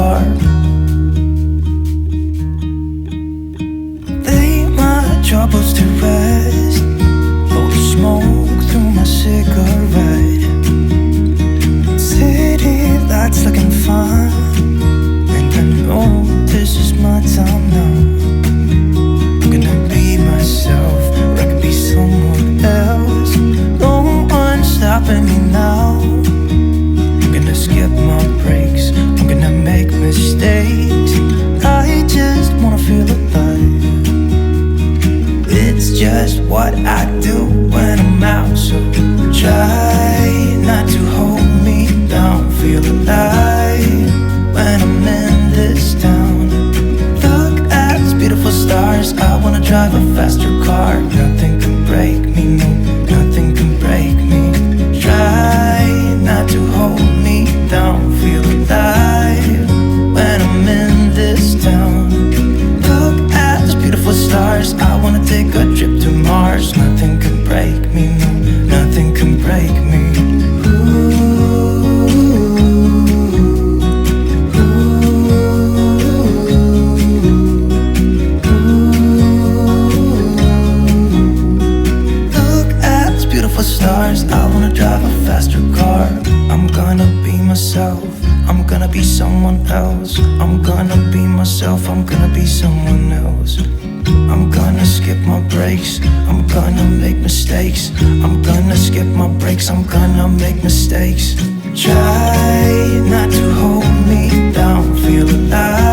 car. Lay my troubles to rest, blow the smoke through my cigarette. City lights looking fine, and I know this is my time now. I'm gonna be myself, or I could be someone else. No one's stopping me now. I'm gonna skip my breaks, I'm gonna make mistakes. I just wanna feel alive. It's just what I do when I'm out, so try not to hold me down. Feel alive when I'm in this town. Look at these beautiful stars, I wanna drive a faster car. Nothing can break me, no, nothing can break me. Try not to hold me down. Feel alive when I'm in this town. Look at these beautiful stars, I wanna take a trip to Mars. Nothing can break me, no, nothing can break me. Stars, I wanna drive a faster car. I'm gonna be myself, I'm gonna be someone else. I'm gonna be myself, I'm gonna be someone else. I'm gonna skip my breaks, I'm gonna make mistakes. I'm gonna skip my breaks, I'm gonna make mistakes. Try not to hold me down, feel alive